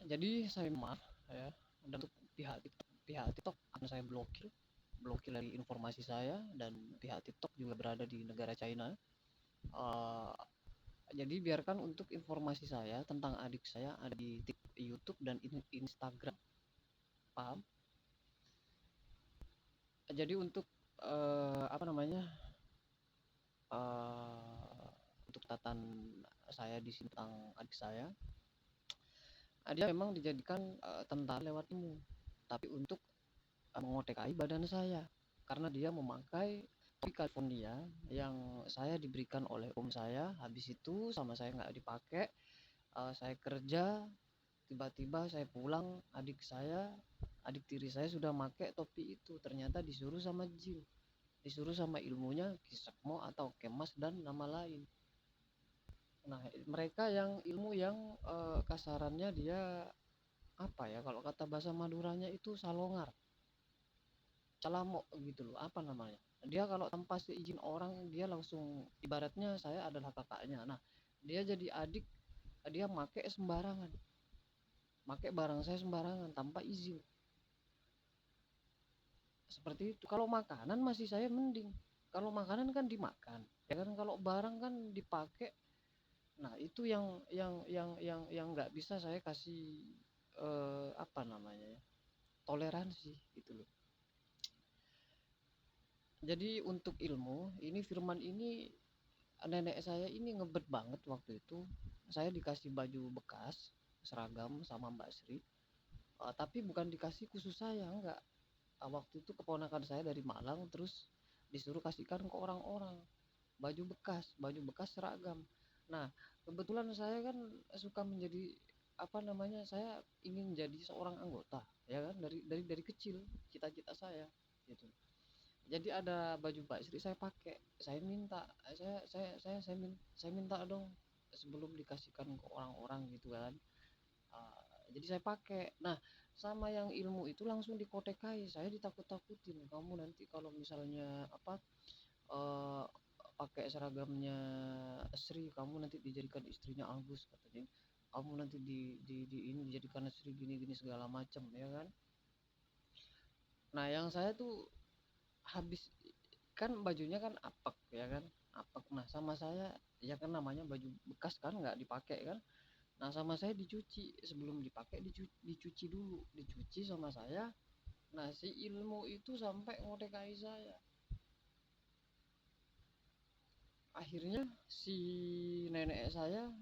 Jadi saya maaf ya, dan untuk pihak TikTok akan saya blokir dari informasi saya, dan pihak TikTok juga berada di negara China. Eh, jadi biarkan untuk informasi saya tentang adik saya ada di YouTube dan Instagram, paham? Jadi untuk apa namanya, eh untuk catatan saya di sini tentang adik saya, dia memang dijadikan tentara lewat ilmu, tapi untuk mengotekai badan saya karena dia memakai topi California yang saya diberikan oleh om saya. Habis itu sama saya nggak dipakai. Saya kerja, tiba-tiba saya pulang, adik tiri saya sudah pakai topi itu. Ternyata disuruh sama jin, disuruh sama ilmunya Kisekmo atau Kemas dan nama lain. Nah, mereka yang ilmu yang kasarannya dia apa ya, kalau kata bahasa Maduranya itu salongar, celamok gitu loh, apa namanya, dia kalau tanpa seizin orang dia langsung, ibaratnya saya adalah kakaknya. Nah, dia jadi adik, dia make sembarangan, make barang saya sembarangan tanpa izin, seperti itu. Kalau makanan masih saya mending, kalau makanan kan dimakan ya kan, kalau barang kan dipakai. Nah, itu yang nggak bisa saya kasih apa namanya ya, toleransi gitu loh. Jadi untuk ilmu ini, firman ini, nenek saya ini ngebet banget waktu itu. Saya dikasih baju bekas seragam sama Mbak Sri, tapi bukan dikasih khusus saya, enggak. Waktu itu keponakan saya dari Malang, terus disuruh kasihkan ke orang-orang baju bekas seragam. Nah, kebetulan saya kan suka menjadi apa namanya, saya ingin jadi seorang anggota ya kan, dari kecil cita-cita saya gitu. Jadi ada baju Mbak Sri saya pakai, saya minta, saya minta dong sebelum dikasihkan ke orang-orang gitu kan. Jadi saya pakai. Nah, sama yang ilmu itu langsung dikotekai, saya ditakut-takutin, kamu nanti kalau misalnya apa, eh, pakai seragamnya Sri, kamu nanti dijadikan istrinya Agus katanya, kamu nanti di ini dijadikan Sri gini-gini segala macam ya kan. Nah, yang saya tuh habis, kan bajunya kan apek ya kan, apek. Nah, sama saya ya kan namanya baju bekas kan nggak dipakai kan. Nah, sama saya dicuci, sebelum dipakai dicuci dulu, dicuci sama saya. Nah, si ilmu itu sampai ngotekai saya. Akhirnya si nenek saya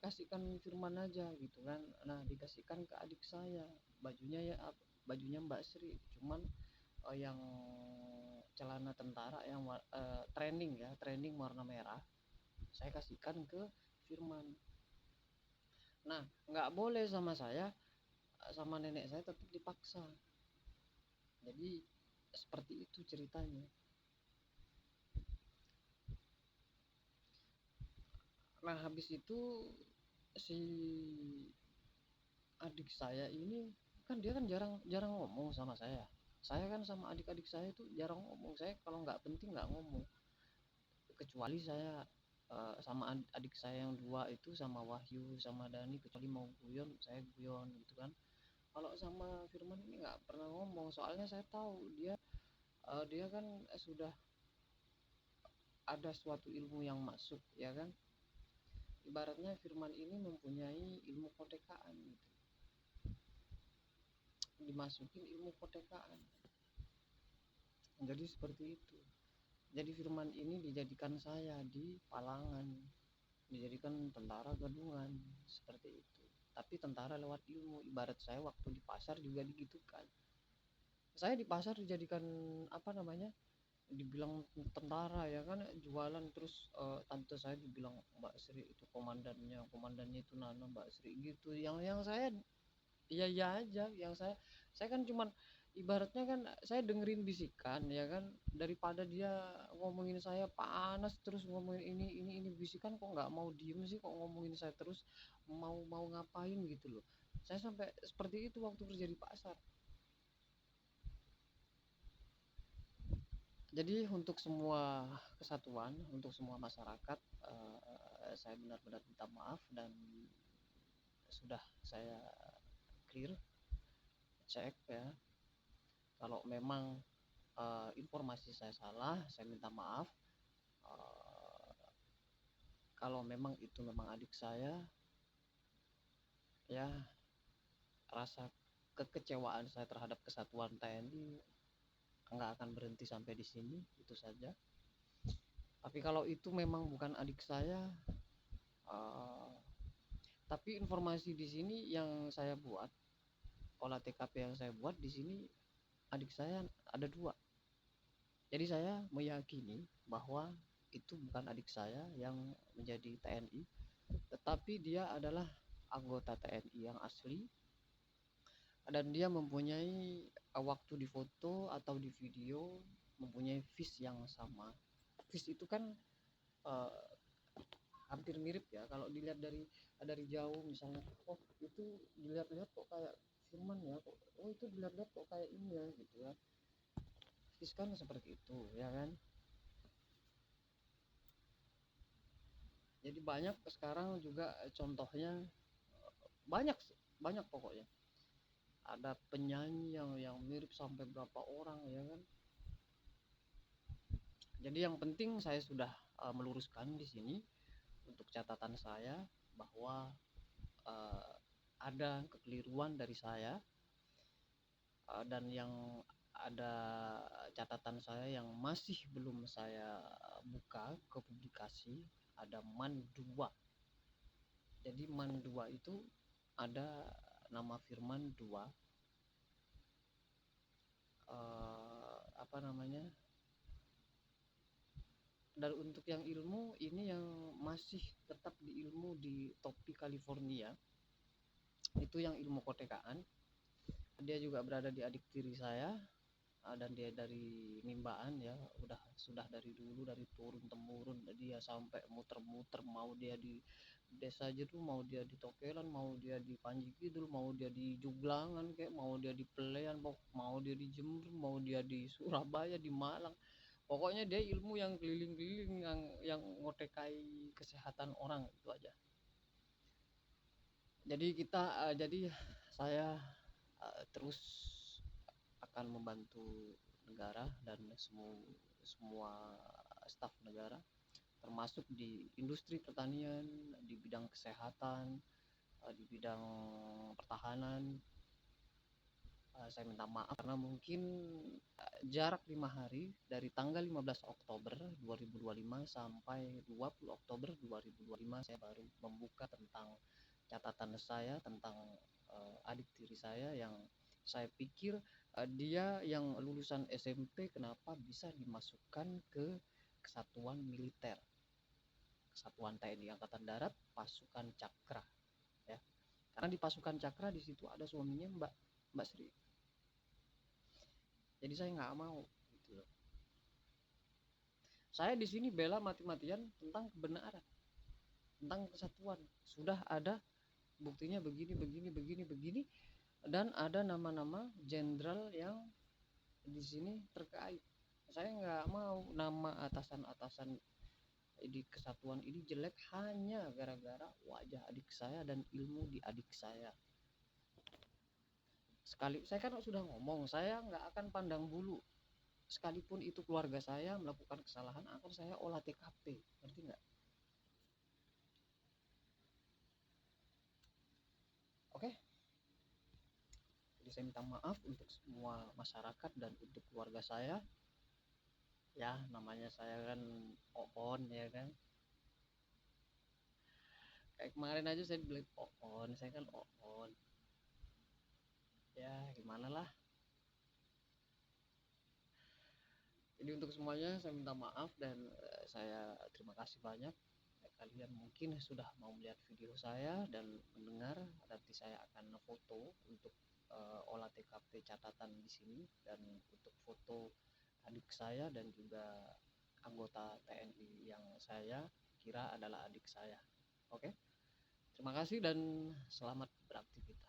kasihkan firman aja gitu kan. Nah, dikasihkan ke adik saya bajunya ya, bajunya Mbak Sri, cuman yang celana tentara yang training warna merah, saya kasihkan ke Firman. Nah, nggak boleh sama saya, sama nenek saya tetap dipaksa. Jadi seperti itu ceritanya. Nah, habis itu si adik saya ini kan, dia kan jarang jarang ngomong sama saya. Saya kan sama adik-adik saya itu jarang ngomong. Saya kalau nggak penting nggak ngomong, kecuali saya sama adik saya yang dua itu, sama Wahyu sama Dani, kecuali mau guyon saya guyon gitu kan. Kalau sama Firman ini nggak pernah ngomong, soalnya saya tahu dia kan sudah ada suatu ilmu yang masuk ya kan. Ibaratnya Firman ini mempunyai ilmu kotekaan gitu, dimasukin ilmu kotekaan. Jadi seperti itu. Jadi Firman ini dijadikan saya di Palangan, dijadikan tentara gadungan seperti itu. Tapi tentara lewat ilmu. Ibarat saya waktu di pasar juga digitukan. Saya di pasar dijadikan apa namanya, dibilang tentara ya kan, jualan. Terus tante saya dibilang Mbak Sri itu komandannya itu Nana, Mbak Sri gitu. Yang saya iya iya aja. Yang saya kan cuman, ibaratnya kan saya dengerin bisikan ya kan, daripada dia ngomongin saya panas terus, ngomongin ini bisikan, kok nggak mau diem sih, kok ngomongin saya terus, mau mau ngapain gitu loh. Saya sampai seperti itu waktu kerja di pasar. Jadi untuk semua kesatuan, untuk semua masyarakat, saya benar-benar minta maaf, dan sudah saya clear, cek ya. Kalau memang informasi saya salah, saya minta maaf. Uh, Kalau memang itu memang adik saya, ya rasa kekecewaan saya terhadap kesatuan TNI nggak akan berhenti sampai di sini, itu saja. Tapi kalau itu memang bukan adik saya, uh, tapi informasi di sini yang saya buat, olah TKP yang saya buat di sini, adik saya ada 2. Jadi saya meyakini bahwa itu bukan adik saya yang menjadi TNI, tetapi dia adalah anggota TNI yang asli, dan dia mempunyai waktu di foto atau di video mempunyai face yang sama. Face itu kan uh, hampir mirip ya, kalau dilihat dari jauh misalnya, oh itu dilihat-lihat kok kayak Firman ya, kok oh itu dilihat-lihat kok kayak ini ya gitu ya. Face kan seperti itu ya kan. Jadi banyak sekarang juga contohnya, banyak banyak pokoknya. Ada penyanyi yang mirip sampai berapa orang ya kan. Jadi yang penting saya sudah meluruskan di sini untuk catatan saya bahwa uh, ada kekeliruan dari saya, dan yang ada catatan saya yang masih belum saya buka ke publikasi, ada MAN 2. Jadi MAN 2 itu ada nama Firman 2, apa namanya, dan untuk yang ilmu ini yang masih tetap di ilmu di Topi California, itu yang ilmu kotekaan. Dia juga berada di adik tiri saya, dan dia dari Nimbaan ya, sudah dari dulu, dari turun temurun dia sampai muter-muter, mau dia di Desa Jeru, mau dia di Tokelan, mau dia di Panji Kidul, mau dia di Juglangan, kayak mau dia di Pelean, mau dia di Jember, mau dia di Surabaya, di Malang, pokoknya dia ilmu yang keliling-keliling, yang ngotekai kesehatan orang, itu aja. Jadi saya terus akan membantu negara dan semua staf negara, termasuk di industri pertanian, di bidang kesehatan, di bidang pertahanan. Saya minta maaf karena mungkin jarak 5 hari dari tanggal 15 Oktober 2025 sampai 20 Oktober 2025 saya baru membuka tentang catatan saya tentang adik tiri saya yang saya pikir dia yang lulusan SMP kenapa bisa dimasukkan ke kesatuan militer, kesatuan TNI Angkatan Darat, pasukan Cakra ya. Karena di pasukan Cakra di situ ada suaminya Mbak Sri. Jadi saya nggak mau gitu loh. Saya di sini bela mati-matian tentang kebenaran, tentang kesatuan. Sudah ada buktinya begini, dan ada nama-nama jenderal yang di sini terkait. Saya nggak mau nama atasan-atasan di kesatuan ini jelek hanya gara-gara wajah adik saya dan ilmu di adik saya. Sekali saya kan sudah ngomong, saya nggak akan pandang bulu, sekalipun itu keluarga saya melakukan kesalahan akan saya olah TKP, ngerti nggak? Oke, jadi saya minta maaf untuk semua masyarakat dan untuk keluarga saya ya, namanya saya kan Oon ya kan, kayak kemarin aja saya bilang Oon, saya kan Oon ya, gimana lah. Jadi untuk semuanya saya minta maaf dan saya terima kasih banyak. Kalian mungkin sudah mau melihat video saya dan mendengar, nanti saya akan foto untuk olah TKP catatan di sini, dan untuk foto adik saya dan juga anggota TNI yang saya kira adalah adik saya. Oke, terima kasih dan selamat beraktivitas.